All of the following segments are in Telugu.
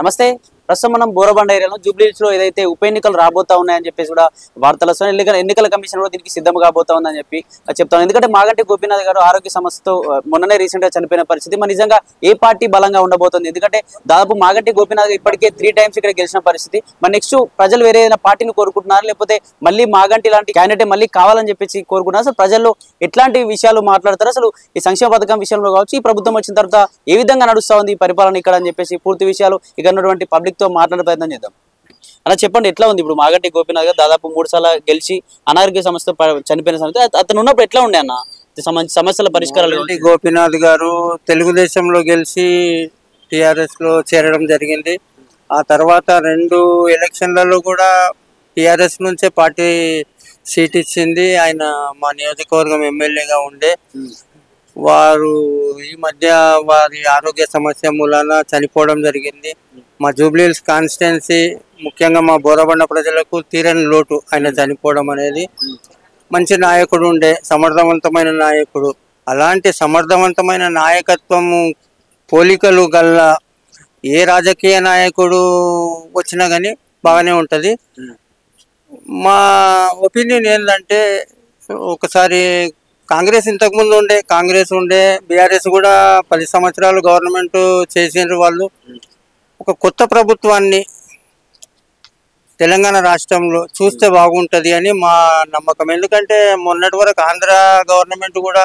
నమస్తే. ప్రస్తుతం మనం బోరబండ ఏరియాలో జూబ్లీహిల్స్ లో ఏదైతే ఉప ఎన్నికలు రాబోతా ఉన్నాయని చెప్పేసి కూడా వార్తలు వస్తున్నాయి. ఎన్నికల కమిషన్ కూడా దీనికి సిద్ధం కాబోతా ఉందని చెప్పి చెప్తాను. ఎందుకంటే మాగంటి గోపీనాథ్ గారు ఆరోగ్య సమస్యతో మొన్ననే రీసెంట్ గా చనిపోయిన పరిస్థితి. మరి నిజంగా ఏ పార్టీ బలంగా ఉండబోతుంది? ఎందుకంటే దాదాపు మాగంటి గోపీనాథ్ ఇప్పటికే 3 times ఇక్కడ గెలిచిన పరిస్థితి. మరి నెక్స్ట్ ప్రజలు వేరే ఏదైనా పార్టీని కోరుకుంటున్నారు, లేకపోతే మళ్ళీ మాగంటి లాంటి క్యాండిడేట్ మళ్ళీ కావాలని చెప్పేసి కోరుకుంటున్నారు? అసలు ప్రజల్లో ఎట్లాంటి విషయాలు మాట్లాడతారు? అసలు ఈ సంక్షేమ పథకం విషయంలో కావచ్చు, ఈ ప్రభుత్వం వచ్చిన తర్వాత ఏ విధంగా నడుస్తా ఉంది ఈ పరిపాలన ఇక్కడ అని చెప్పేసి పూర్తి విషయాలు ఇక్కడ ఉన్నటువంటి పబ్లిక్ తో మాట్లాడే ప్రయత్నం చేద్దాం. అలా చెప్పండి, ఎట్లా ఉంది ఇప్పుడు మాగంటి గోపీనాథ్ గారు దాదాపు 3 సార్లు గెలిచి అనారోగ్య సమస్యతో చనిపోయిన సమస్య అతను ఉన్నప్పుడు ఎట్లా ఉండే అన్న సమస్యల పరిష్కారాలు? గోపీనాథ్ గారు తెలుగుదేశంలో గెలిచి టిఆర్ఎస్ లో చేరడం జరిగింది. ఆ తర్వాత 2 ఎలక్షన్లలో కూడా టిఆర్ఎస్ నుంచే పార్టీ సీట్ ఇచ్చింది. ఆయన మా నియోజకవర్గం ఎమ్మెల్యేగా ఉండే వారు ఈ మధ్య వారి ఆరోగ్య సమస్య మూలాన చనిపోవడం జరిగింది. మా జూబ్లీహిల్స్ కాన్స్టిట్యున్సీ ముఖ్యంగా మా బోరబండ ప్రజలకు తీరని లోటు ఆయన చనిపోవడం అనేది. మంచి నాయకుడు ఉండే, సమర్థవంతమైన నాయకుడు. అలాంటి సమర్థవంతమైన నాయకత్వము పోలికలు గల్ల ఏ రాజకీయ నాయకుడు వచ్చినా కానీ బాగానే ఉంటుంది. మా ఒపీనియన్ ఏంటంటే, ఒకసారి కాంగ్రెస్ ఇంతకుముందు కాంగ్రెస్ ఉండే బీఆర్ఎస్ కూడా 10 సంవత్సరాలు గవర్నమెంట్ చేసిండ్రు. వాళ్ళు ఒక కొత్త ప్రభుత్వాన్ని తెలంగాణ రాష్ట్రంలో చూస్తే బాగుంటుంది అని మా నమ్మకం. ఎందుకంటే మొన్నటి వరకు ఆంధ్ర గవర్నమెంట్ కూడా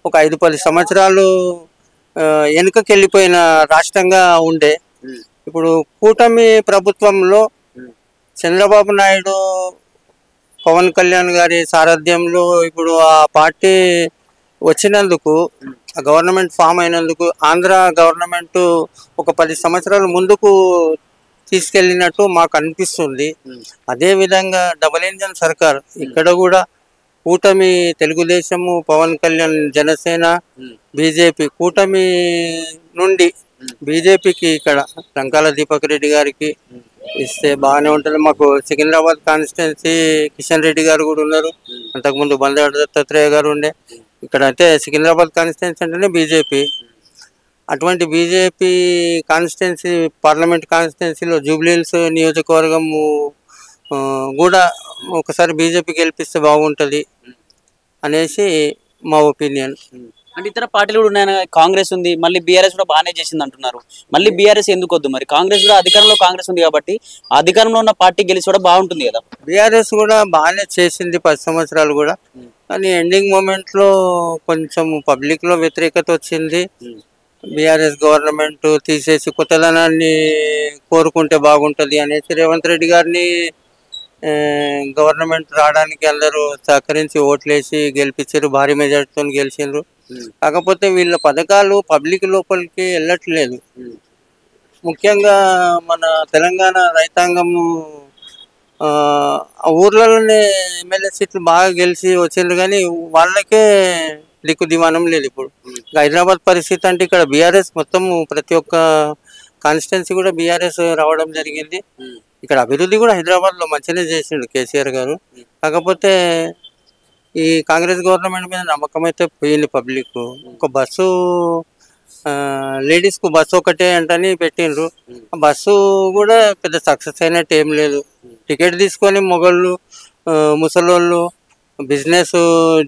ఒక 5-10 సంవత్సరాలు వెనుకకి వెళ్ళిపోయిన రాష్ట్రంగా ఉండే. ఇప్పుడు కూటమి ప్రభుత్వంలో చంద్రబాబు నాయుడు, పవన్ కళ్యాణ్ గారి సారథ్యంలో ఇప్పుడు ఆ పార్టీ వచ్చినందుకు, ఆ గవర్నమెంట్ ఫామ్ అయినందుకు ఆంధ్ర గవర్నమెంట్ ఒక 10 సంవత్సరాలు ముందుకు తీసుకెళ్ళినట్టు మాకు అనిపిస్తుంది. అదేవిధంగా డబుల్ ఇంజన్ సర్కార్ ఇక్కడ కూడా కూటమి తెలుగుదేశము, పవన్ కళ్యాణ్, జనసేన, బీజేపీ కూటమి నుండి బీజేపీకి ఇక్కడ లంకాల దీపక్ రెడ్డి గారికి ఇస్తే బాగానే ఉంటుంది. మాకు సికింద్రాబాద్ కాన్స్టిట్యున్సీ కిషన్ రెడ్డి గారు కూడా ఉన్నారు. అంతకుముందు బండారు దత్తాత్రేయ గారు ఉండే. ఇక్కడ అయితే సికింద్రాబాద్ కాన్స్టిట్యున్సీ అంటేనే బీజేపీ. అటువంటి బీజేపీ కాన్స్టిట్యున్సీ, పార్లమెంట్ కాన్స్టిట్యున్సీలో జూబ్లీహిల్స్ నియోజకవర్గం కూడా ఒకసారి బీజేపీ గెలిపిస్తే బాగుంటుంది అనేసి మా ఒపీనియన్. అంటే ఇతర పార్టీలు కూడా ఉన్నాయి, కాంగ్రెస్ ఉంది, మళ్ళీ బీఆర్ఎస్ కూడా బాగానే చేసింది అంటున్నారు. మళ్ళీ బీఆర్ఎస్ ఎందుకు వద్దు? మరి కాంగ్రెస్ కూడా అధికారంలో కాంగ్రెస్ ఉంది కాబట్టి అధికారంలో ఉన్న పార్టీ గెలిచి కూడా బాగుంటుంది కదా. బీఆర్ఎస్ కూడా బాగానే చేసింది 10 సంవత్సరాలు కూడా. కానీ ఎండింగ్ మూమెంట్ లో కొంచెం పబ్లిక్ లో వ్యతిరేకత వచ్చింది. బీఆర్ఎస్ గవర్నమెంట్ తీసేసి కొత్తదనాన్ని కోరుకుంటే బాగుంటుంది అనేసి రేవంత్ రెడ్డి గారిని గవర్నమెంట్ రావడానికి అందరూ సహకరించి ఓట్లేసి గెలిపించారు. భారీ మెజార్టీతో గెలిచిండ్రు. కాకపోతే వీళ్ళ పథకాలు పబ్లిక్ లోపలికి వెళ్ళట్లేదు. ముఖ్యంగా మన తెలంగాణ రైతాంగము ఊర్లలోనే ఎమ్మెల్యే సీట్లు బాగా గెలిచి వచ్చిండ్రు, కానీ వాళ్ళకే దిక్కు దివానం లేదు. ఇప్పుడు హైదరాబాద్ పరిస్థితి అంటే ఇక్కడ బీఆర్ఎస్ మొత్తం ప్రతి ఒక్క కాన్స్టిట్యున్సీ కూడా బీఆర్ఎస్ రావడం జరిగింది. ఇక్కడ అభివృద్ధి కూడా హైదరాబాద్ లో మంచిగానే చేసిండు కేసీఆర్ గారు. కాకపోతే ఈ కాంగ్రెస్ గవర్నమెంట్ మీద నమ్మకం అయితే పోయింది పబ్లిక్. ఒక బస్సు లేడీస్ కు బస్సు ఒకటే అంటని పెట్టిండ్రు. ఆ బస్సు కూడా పెద్ద సక్సెస్ అయినట్టు ఏం లేదు. టికెట్ తీసుకొని మొగళ్ళు, ముసలోళ్ళు, బిజినెస్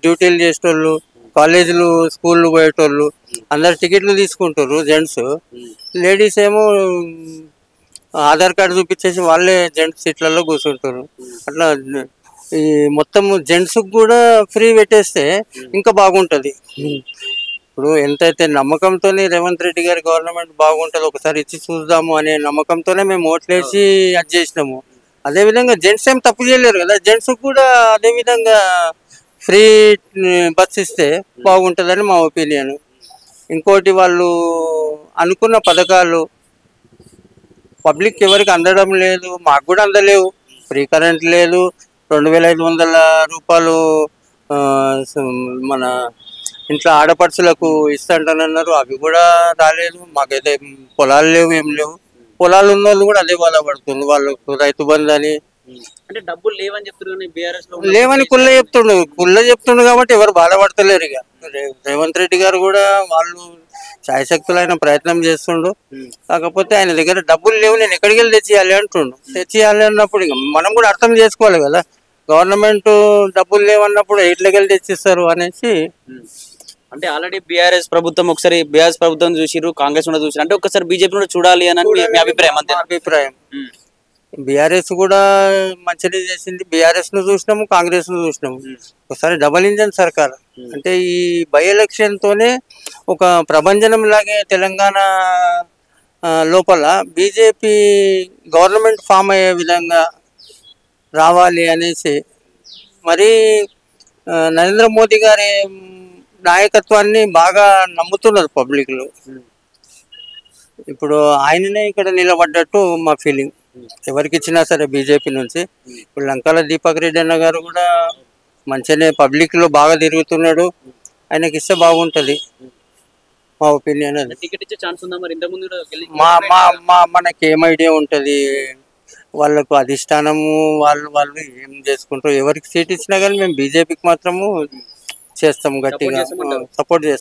డ్యూటీలు చేసేటోళ్ళు, కాలేజీలు స్కూళ్ళు పోయేటోళ్ళు అందరు టికెట్లు తీసుకుంటారు జెంట్స్. లేడీస్ ఏమో ఆధార్ కార్డు చూపించేసి వాళ్ళే జెంట్స్ సీట్లలో కూర్చుంటారు. అట్లా ఈ మొత్తం జెంట్స్ కూడా ఫ్రీ పెట్టేస్తే ఇంకా బాగుంటుంది. ఇప్పుడు ఎంతైతే నమ్మకంతో రేవంత్ రెడ్డి గారి గవర్నమెంట్ బాగుంటుంది, ఒకసారి ఇచ్చి చూద్దాము అనే నమ్మకంతోనే మేము ఓట్లేసి అది చేసినాము. అదేవిధంగా జెంట్స్ ఏం తప్పు చేయలేరు కదా, జెంట్స్ కూడా అదేవిధంగా ఫ్రీ బస్ ఇస్తే బాగుంటుందని మా ఒపీనియన్. ఇంకోటి, వాళ్ళు అనుకున్న పథకాలు పబ్లిక్ ఎవరికి అందడం లేదు. మాకు కూడా అందలేవు. ఫ్రీ కరెంట్ లేదు, 2500 రూపాయలు మన ఇంట్లో ఆడపడుచులకు ఇస్తాంటానన్నారు, అవి కూడా రాలేదు. మాకైతే పొలాలు లేవు, ఏం లేవు. పొలాలు ఉన్న వాళ్ళు కూడా అదే బాధపడుతుంది. వాళ్ళకు రైతు బంధు అని అంటే డబ్బులు లేవని చెప్తున్నారు, బీఆర్ఎస్ లో లేవని కుళ్ళ చెప్తుండు కాబట్టి ఎవరు బాధపడతలేరు. ఇక రేవంత్ రెడ్డి గారు కూడా వాళ్ళు శాయశక్తులు ఆయన ప్రయత్నం చేస్తుండు. కాకపోతే ఆయన దగ్గర డబ్బులు లేవు, నేను ఎక్కడికి వెళ్ళి తెచ్చియాలి అంటుండు. తెచ్చియాలి అన్నప్పుడు ఇంకా మనం కూడా అర్థం చేసుకోవాలి కదా, గవర్నమెంట్ డబ్బులు లేవన్నప్పుడు ఎట్లకి వెళ్ళి తెచ్చిస్తారు అనేసి. అంటే ఆల్రెడీ బీఆర్ఎస్ ప్రభుత్వం ఒకసారి బీఆర్ఎస్ ప్రభుత్వం చూసిరు, కాంగ్రెస్ కూడా చూసిరు, అంటే ఒకసారి బీజేపీ కూడా చూడాలి అని మీ అభిప్రాయం అంతే? అభిప్రాయం బీఆర్ఎస్ కూడా మంచిగా చేసింది, బీఆర్ఎస్ ను చూసినాము, కాంగ్రెస్ ను చూసినాము. ఒకసారి డబల్ ఇంజన్ సర్కార్ అంటే ఈ బై ఎలక్షన్ తోనే ఒక ప్రభంజనం లాగే తెలంగాణ లోపల బీజేపీ గవర్నమెంట్ ఫామ్ అయ్యే విధంగా రావాలి అనేసి మరి నరేంద్ర మోదీ గారి నాయకత్వాన్ని బాగా నమ్ముతున్నారు పబ్లిక్లు. ఇప్పుడు ఆయననే ఇక్కడ నిలబడ్డట్టు మా ఫీలింగ్, ఎవరికి ఇచ్చినా సరే బీజేపీ నుంచి. ఇప్పుడు లంకాల దీపక్ రెడ్డి అన్న గారు కూడా మంచిగానే పబ్లిక్లో బాగా తిరుగుతున్నాడు, ఆయనకి ఇస్తే బాగుంటుంది మా ఒపీనియన్. అది టికెట్ ఇచ్చే ఛాన్స్ ఉందా మరి? ఇంతకు ముందు మనకి ఏం ఐడియా ఉంటుంది, వాళ్ళకు అధిష్టానము వాళ్ళు ఏం చేసుకుంటారు, ఎవరికి సీట్ ఇచ్చినా కానీ మేము బీజేపీకి మాత్రము చేస్తాం, గట్టిగా సపోర్ట్ చేస్తాం.